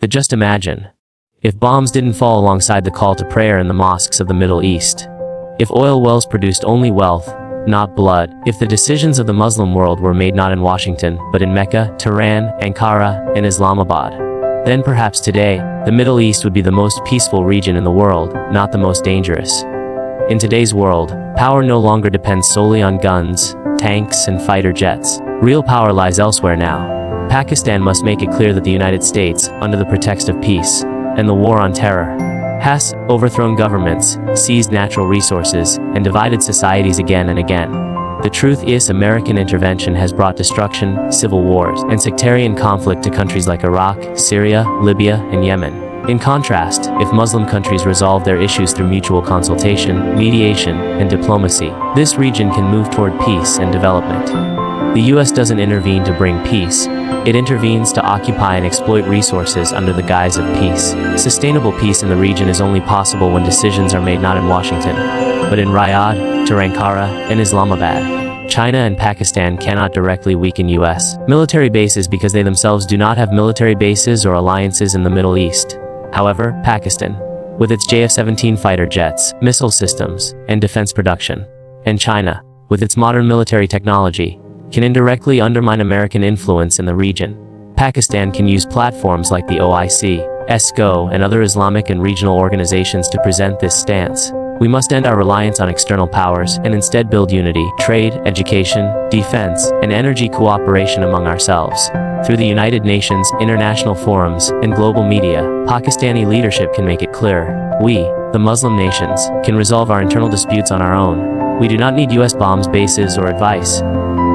But just imagine, if bombs didn't fall alongside the call to prayer in the mosques of the Middle East, if oil wells produced only wealth, not blood, if the decisions of the Muslim world were made not in Washington, but in Mecca, Tehran, Ankara, and Islamabad, then perhaps today, the Middle East would be the most peaceful region in the world, not the most dangerous. In today's world, power no longer depends solely on guns, tanks, and fighter jets. Real power lies elsewhere now. Pakistan must make it clear that the United States, under the pretext of peace and the war on terror, has overthrown governments, seized natural resources, and divided societies again and again. The truth is, American intervention has brought destruction, civil wars, and sectarian conflict to countries like Iraq, Syria, Libya, and Yemen. In contrast, if Muslim countries resolve their issues through mutual consultation, mediation, and diplomacy, this region can move toward peace and development. The US doesn't intervene to bring peace. It intervenes to occupy and exploit resources under the guise of peace. Sustainable peace in the region is only possible when decisions are made not in Washington, but in Riyadh, Ankara, and Islamabad. China and Pakistan cannot directly weaken US military bases because they themselves do not have military bases or alliances in the Middle East. However, Pakistan, with its JF-17 fighter jets, missile systems, and defense production, and China, with its modern military technology, can indirectly undermine American influence in the region. Pakistan can use platforms like the OIC, ESCO, and other Islamic and regional organizations to present this stance. We must end our reliance on external powers and instead build unity, trade, education, defense, and energy cooperation among ourselves. Through the United Nations, international forums, and global media, Pakistani leadership can make it clear: we, the Muslim nations, can resolve our internal disputes on our own. We do not need US bombs, bases, or advice.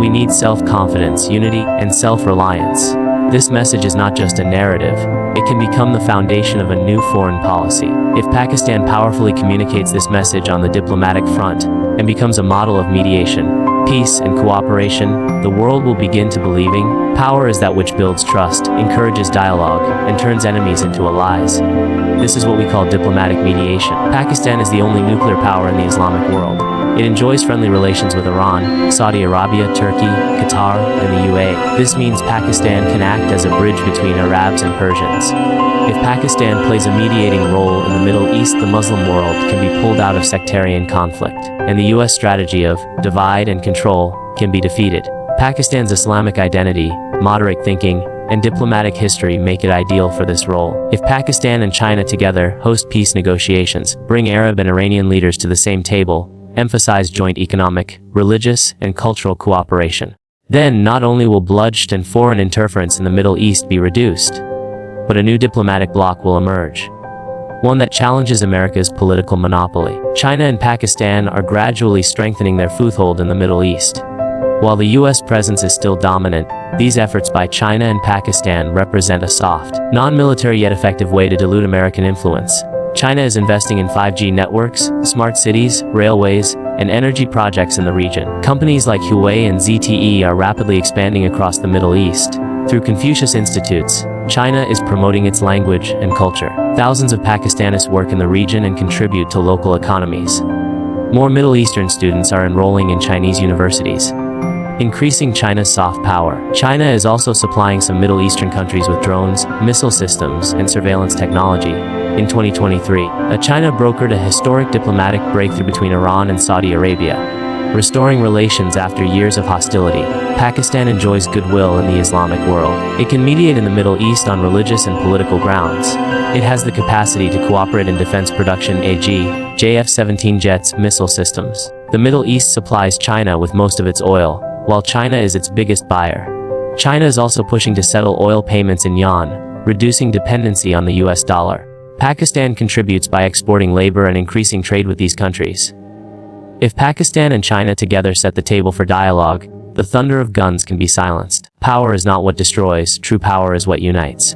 We need self-confidence, unity, and self-reliance. This message is not just a narrative. It can become the foundation of a new foreign policy. If Pakistan powerfully communicates this message on the diplomatic front and becomes a model of mediation, peace, and cooperation, the world will begin to believing power is that which builds trust, encourages dialogue, and turns enemies into allies. This is what we call diplomatic mediation. Pakistan is the only nuclear power in the Islamic world. It enjoys friendly relations with Iran, Saudi Arabia, Turkey, Qatar, and the UAE. This means Pakistan can act as a bridge between Arabs and Persians. If Pakistan plays a mediating role in the Middle East, the Muslim world can be pulled out of sectarian conflict, and the US strategy of divide and control can be defeated. Pakistan's Islamic identity, moderate thinking, and diplomatic history make it ideal for this role. If Pakistan and China together host peace negotiations, bring Arab and Iranian leaders to the same table, emphasize joint economic, religious, and cultural cooperation, then not only will bloodshed and foreign interference in the Middle East be reduced, but a new diplomatic bloc will emerge. One that challenges America's political monopoly. China and Pakistan are gradually strengthening their foothold in the Middle East. While the US presence is still dominant, these efforts by China and Pakistan represent a soft, non-military yet effective way to dilute American influence. China is investing in 5G networks, smart cities, railways, and energy projects in the region. Companies like Huawei and ZTE are rapidly expanding across the Middle East. Through Confucius Institutes, China is promoting its language and culture. Thousands of Pakistanis work in the region and contribute to local economies. More Middle Eastern students are enrolling in Chinese universities, increasing China's soft power. China is also supplying some Middle Eastern countries with drones, missile systems, and surveillance technology. In 2023, China brokered a historic diplomatic breakthrough between Iran and Saudi Arabia, restoring relations after years of hostility. Pakistan enjoys goodwill in the Islamic world. It can mediate in the Middle East on religious and political grounds. It has the capacity to cooperate in defense production, e.g., JF-17 jets, missile systems. The Middle East supplies China with most of its oil, while China is its biggest buyer. China is also pushing to settle oil payments in yuan, reducing dependency on the US dollar. Pakistan contributes by exporting labor and increasing trade with these countries. If Pakistan and China together set the table for dialogue, the thunder of guns can be silenced. Power is not what destroys, true power is what unites.